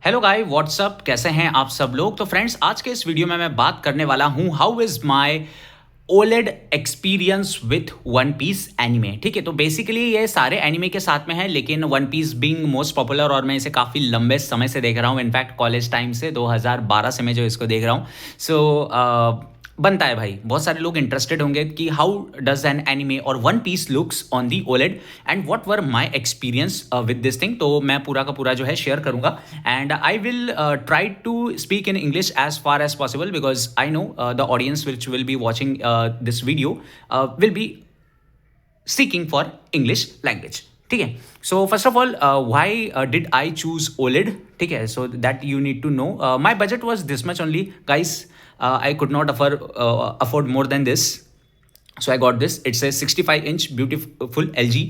Hello गाय WhatsApp, कैसे हैं आप सब लोग। तो फ्रेंड्स, आज के इस वीडियो में मैं बात करने वाला हूं how is my OLED experience with One Piece anime. ठीक है, तो बेसिकली ये सारे एनिमे के साथ में है, लेकिन One Piece being most popular और मैं इसे काफ़ी लंबे समय से देख रहा हूँ। इनफैक्ट कॉलेज टाइम से 2012 से मैं जो इसको देख रहा हूँ। सो बनता है भाई, बहुत सारे लोग इंटरेस्टेड होंगे कि हाउ डज एन एनिमे और One Piece looks on the OLED and what were my experience with this thing. तो मैं पूरा का पूरा जो है शेयर करूंगा and I will try to speak in English as far as possible because I know the audience which will be watching this video will be seeking for English language. ठीक है, so first of all why did I choose OLED. ठीक है, so that you need to know my budget was this much only guys. I could not afford more than this. So I got this. It's a 65-inch beautiful LG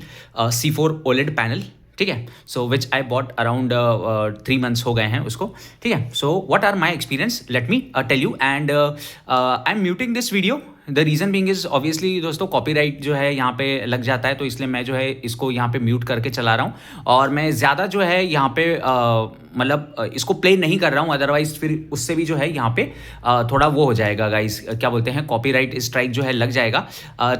C4 OLED panel. ठीक है, so which I bought around 3 months हो गए हैं उसको. ठीक है, so what are my experience, let me tell you. And I am muting this video. The reason being is obviously दोस्तों copyright जो है यहाँ पे लग जाता है, तो इसलिए मैं जो है इसको यहाँ पे म्यूट करके चला रहा हूँ और मैं ज़्यादा जो है यहाँ पे मतलब इसको प्ले नहीं कर रहा हूँ. अदरवाइज फिर उससे भी जो है यहाँ पे थोड़ा वो हो जाएगा गाइस, क्या बोलते हैं, कॉपीराइट स्ट्राइक जो है लग जाएगा.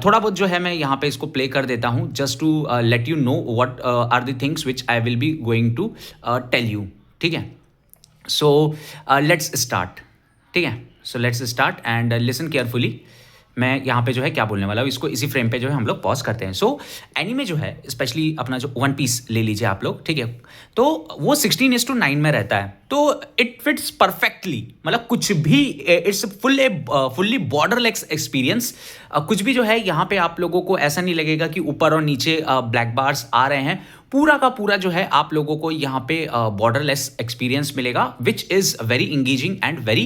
थोड़ा बहुत जो है मैं यहाँ पे इसको प्ले कर देता हूँ just to let you know what are the things which I will be going to tell you. ठीक है, सो लेट्स स्टार्ट. ठीक है, so let's start and listen carefully. मैं यहाँ पे जो है क्या बोलने वाला हूँ, इसको इसी फ्रेम पे जो है हम लोग पॉज करते हैं. सो एनीमे जो है, स्पेशली अपना जो वन पीस ले लीजिए आप लोग. ठीक है, तो वो 16:9 में रहता है, तो इट फिट्स परफेक्टली. मतलब कुछ भी, इट्स फुल्ली बॉर्डरलेस एक्सपीरियंस. कुछ भी जो है यहाँ पे आप लोगों को ऐसा नहीं लगेगा कि ऊपर और नीचे ब्लैक बार्स आ रहे हैं. पूरा का पूरा जो है आप लोगों को यहाँ पे बॉर्डरलेस एक्सपीरियंस मिलेगा which is very engaging and very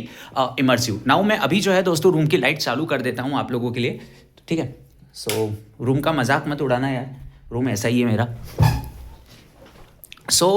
immersive. Now मैं अभी जो है दोस्तों रूम की लाइट चालू कर देता हूँ आप लोगों के लिए. ठीक है, सो रूम का मजाक मत उड़ाना यार, रूम ऐसा ही है मेरा. So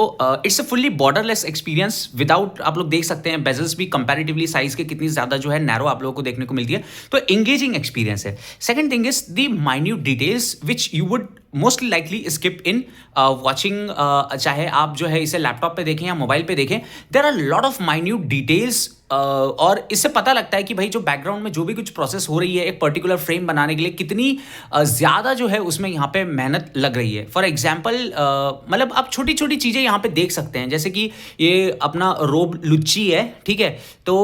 it's a fully borderless experience without, आप लोग देख सकते हैं बेजल्स भी कंपैरेटिवली साइज के कितनी ज़्यादा जो है नैरो आप लोगों को देखने को मिलती है. तो एंगेजिंग एक्सपीरियंस है. Second thing is the minute details which you would mostly likely skip in watching. चाहे आप जो है इसे लैपटॉप पे देखें या मोबाइल पे देखें, there are lot of minute details. और इससे पता लगता है कि भाई जो बैकग्राउंड में जो भी कुछ प्रोसेस हो रही है एक पर्टिकुलर फ्रेम बनाने के लिए, कितनी ज़्यादा जो है उसमें यहाँ पे मेहनत लग रही है. फॉर एग्जाम्पल मतलब आप छोटी छोटी चीज़ें यहाँ पे देख सकते हैं, जैसे कि ये अपना रोब लुच्ची है. ठीक है, तो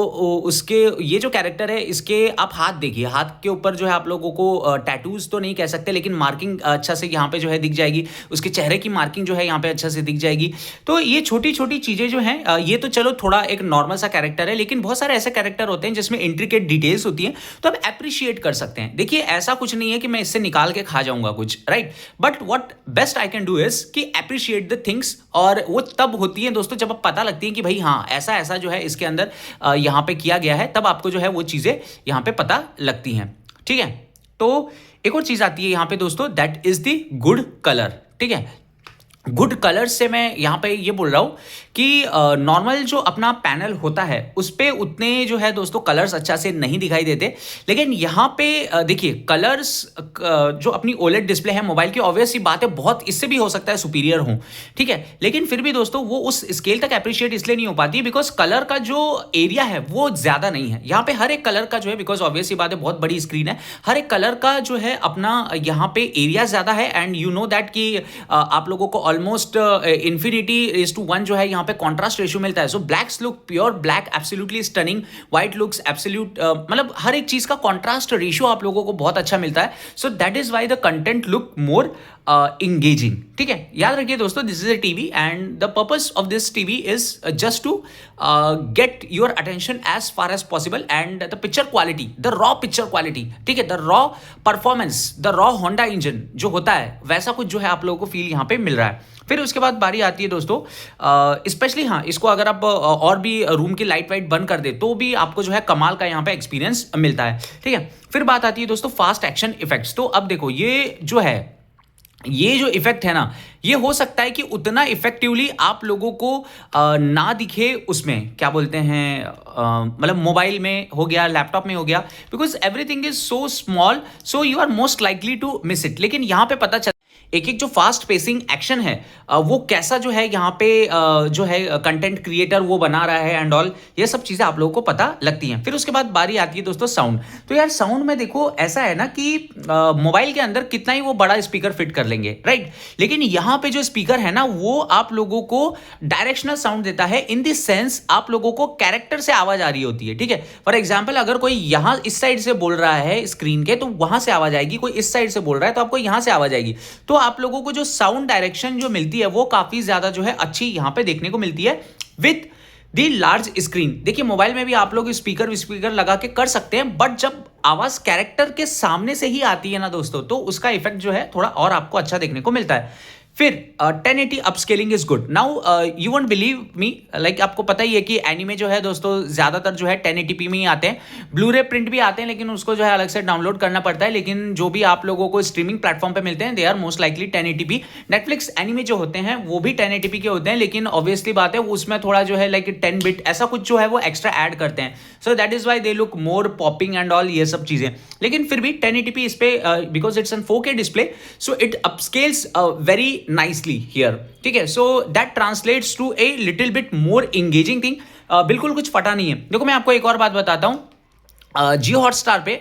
उसके ये जो कैरेक्टर है इसके आप हाथ देखिए, हाथ के ऊपर जो है आप लोगों को टैटूज तो नहीं कह सकते, लेकिन मार्किंग अच्छा से यहाँ पे जो है दिख जाएगी. उसके चेहरे की मार्किंग जो है यहाँ पे अच्छा से दिख जाएगी. तो ये छोटी छोटी चीज़ें जो हैं, ये तो चलो थोड़ा एक नॉर्मल सा कैरेक्टर है, लेकिन बहुत सारे ऐसे कैरेक्टर होते हैं जिसमें इंट्रिकेट डिटेल्स होती हैं, तो आप अप्रिशिएट कर सकते हैं. देखिए ऐसा कुछ नहीं है कि मैं इससे निकाल के खा जाऊंगा कुछ, right. But what best I can do is कि अप्रिशिएट द थिंग्स. और वो तब होती है दोस्तों जब आप पता लगती है कि भाई हाँ ऐसा ऐसा जो है इसके अंदर यहाँ पे किया गया है, तब आपको जो है वो चीज़ें यहाँ पे पता लगती हैं. ठीक है, तो एक और चीज़ आती है यहाँ पे दोस्तों, that is the good colour. ठीक है, गुड कलर्स से मैं यहाँ पे ये बोल रहा हूँ कि नॉर्मल जो अपना पैनल होता है उस पर उतने जो है दोस्तों कलर्स अच्छा से नहीं दिखाई देते, लेकिन यहाँ पे देखिए कलर्स जो अपनी ओलेड डिस्प्ले है मोबाइल की, ऑब्वियस सी बात है बहुत इससे भी हो सकता है सुपीरियर हो. ठीक है, लेकिन फिर भी दोस्तों वो उस स्केल तक अप्रिशिएट इसलिए नहीं हो पाती बिकॉज कलर का जो एरिया है वो ज़्यादा नहीं है. यहाँ पे हर एक कलर का जो है, बिकॉज ऑब्वियस सी बात है बहुत बड़ी स्क्रीन है, हर एक कलर का जो है अपना यहाँ पे एरिया ज़्यादा है. एंड यू नो दैट कि आप लोगों को ऑलमोस्ट इन्फिनिटी:1 जो है यहाँ पे कॉन्ट्रास्ट रेशियो मिलता है. So blacks look pure black, absolutely stunning. White looks absolute, मतलब हर एक चीज का कॉन्ट्रास्ट रेशियो आप लोगों को बहुत अच्छा मिलता है. So that is why the content look more engaging. ठीक है, याद रखिए दोस्तों, this is a TV and the purpose of this TV is just to get your attention as far as possible and the picture quality, the raw picture quality. ठीक है, the raw performance, the raw Honda engine जो होता है वैसा कुछ जो है आप लोगों को फील यहाँ पे मिल रहा है. फिर उसके बाद बारी आती है दोस्तों, स्पेशली हाँ इसको अगर आप और भी रूम की लाइट वाइट बंद कर दे तो भी आपको जो है कमाल का यहाँ पे एक्सपीरियंस मिलता है. ठीक है, फिर बात आती है दोस्तों फास्ट एक्शन इफेक्ट्स. तो अब देखो ये जो है, ये जो इफेक्ट है ना, ये हो सकता है कि उतना इफेक्टिवली आप लोगों को ना दिखे उसमें, क्या बोलते हैं, मतलब मोबाइल में हो गया, लैपटॉप में हो गया, because everything is so small, so you are most likely to miss it. लेकिन यहाँ पे पता चल एक एक जो फास्ट पेसिंग एक्शन है वो कैसा जो है यहाँ पे जो है कंटेंट क्रिएटर वो बना रहा है एंड ऑल, ये सब चीज़ें आप लोगों को पता लगती हैं। फिर उसके बाद बारी आती है दोस्तों साउंड। तो यार साउंड में देखो ऐसा है ना कि मोबाइल के अंदर कितना ही वो बड़ा स्पीकर फिट कर लेंगे, राइट, लेकिन यहाँ पे जो स्पीकर है ना वो आप लोगों को डायरेक्शनल साउंड देता है, इन द सेंस आप लोगों को कैरेक्टर से आवाज आ रही होती है, ठीक है। फॉर एग्जाम्पल अगर कोई यहाँ इस साइड से बोल रहा है स्क्रीन के तो वहां से आवाज आएगी, कोई इस साइड से बोल रहा है तो आपको यहां से आवाज आएगी। तो आप लोगों को जो साउंड डायरेक्शन जो मिलती है वो काफी ज्यादा जो है अच्छी यहां पे देखने को मिलती है विद दी लार्ज स्क्रीन। देखिए मोबाइल में भी आप लोग स्पीकर स्पीकर लगा के कर सकते हैं, बट जब आवाज कैरेक्टर के सामने से ही आती है ना दोस्तों, तो उसका इफेक्ट जो है थोड़ा और आपको अच्छा देखने को मिलता है। फिर 1080 upscaling is good. Now you won't believe me, like आपको पता ही है कि एनीमे जो है दोस्तों ज्यादातर जो है 1080p में ही आते हैं। ब्लूरे प्रिंट भी आते हैं लेकिन उसको जो है अलग से डाउनलोड करना पड़ता है, लेकिन जो भी आप लोगों को स्ट्रीमिंग प्लेटफॉर्म पे मिलते हैं they are most likely 1080p। Netflix anime जो होते हैं वो भी 1080p के होते हैं, लेकिन ऑब्वियसली बात है उसमें थोड़ा जो है लाइक 10 बिट ऐसा कुछ जो है वो एक्स्ट्रा ऐड करते हैं, so that is why they look more popping and all ये सब चीजें। लेकिन फिर भी 1080p इस पे because it's an 4K display, so it upscales very nicely here, ठीक है। So that translates to a little bit more engaging thing. बिल्कुल कुछ फटा नहीं है। देखो मैं आपको एक और बात बताता हूं, जियो हॉटस्टार पे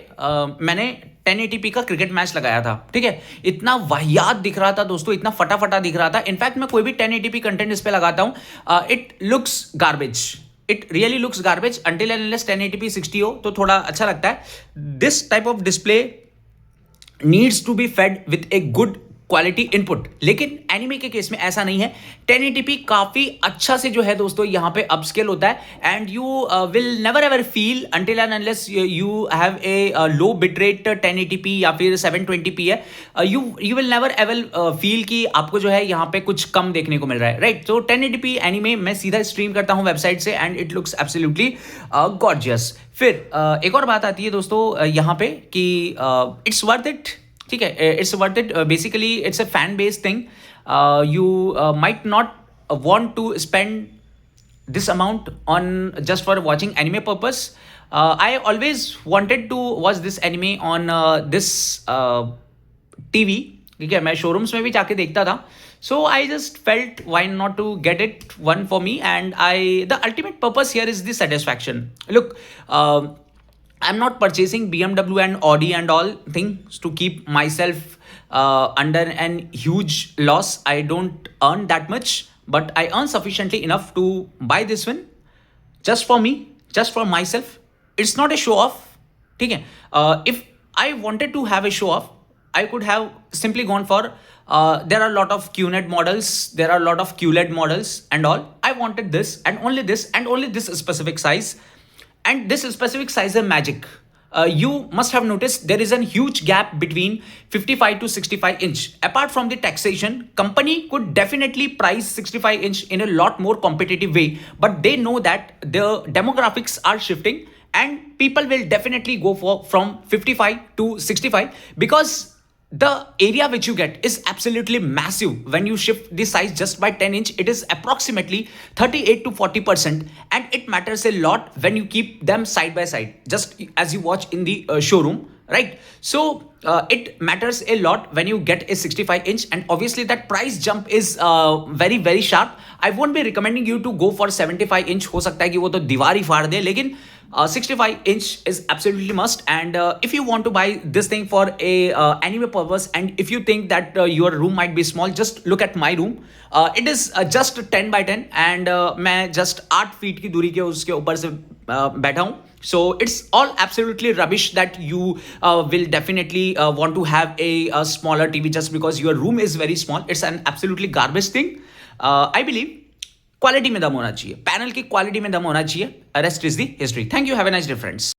मैंने 1080p का क्रिकेट मैच लगाया था, ठीक है। इतना वाहियात दिख रहा था दोस्तों, इतना फटाफटा दिख रहा था। इनफैक्ट मैं कोई भी 1080p कंटेंट इस पे लगाता हूं, it looks garbage, it really looks garbage until and unless 1080p 60 हो तो थोड़ा अच्छा लगता है। This type of display needs to be fed with a good quality input, लेकिन एनिमे के केस में ऐसा नहीं है। 1080p काफी अच्छा से जो है दोस्तों यहाँ पे अपस्केल होता है and you will never ever feel until and unless you have a low bit rate 1080p या फिर 720p है, you will never ever feel कि आपको जो है यहाँ पे कुछ कम देखने को मिल रहा है, राइट। तो 1080p एनिमे मैं सीधा स्ट्रीम करता हूँ वेबसाइट से and it looks absolutely gorgeous. फिर एक और बात आती है दोस्तों यहाँ पे कि इट्स वर्थ इट, ठीक है, it's worth it. Basically it's a fan based thing, you might not want to spend this amount on just for watching anime purpose. I always wanted to watch this anime on this TV, ठीक है। मैं showrooms में भी जाके देखता था, so I just felt why not to get it one for me, and the ultimate purpose here is the satisfaction. Look, I'm not purchasing BMW and Audi and all things to keep myself under an huge loss. I don't earn that much, but I earn sufficiently enough to buy this one just for me, just for myself. It's not a show off, ठीक है। If I wanted to have a show off, I could have simply gone for there are a lot of QNED models, there are a lot of QLED models and all. I wanted this and only this specific size. And this specific size is magic. You must have noticed there is a huge gap between 55 to 65 inch. Apart from the taxation, company could definitely price 65 inch in a lot more competitive way. But they know that the demographics are shifting and people will definitely go for from 55 to 65 because the area which you get is absolutely massive. When you shift the size just by 10 inch, it is approximately 38 to 40%, and it matters a lot when you keep them side by side, just as you watch in the showroom, right? So it matters a lot when you get a 65 inch, and obviously that price jump is very very sharp. I won't be recommending you to go for 75 inch. हो सकता है कि वो तो दीवार ही फाड़ दे, लेकिन 65 inch is absolutely must. And if you want to buy this thing for a anime purpose, and if you think that your room might be small, just look at my room. It is just 10 by 10 and मैं just 8 feet की दूरी के उसके ऊपर से बैठा हूँ. So it's all absolutely rubbish that you will definitely want to have a smaller TV just because your room is very small. It's an absolutely garbage thing. I believe quality में दम होना चाहिए, पैनल की quality में दम होना चाहिए. Rest is the history. Thank you. Have a nice day friends.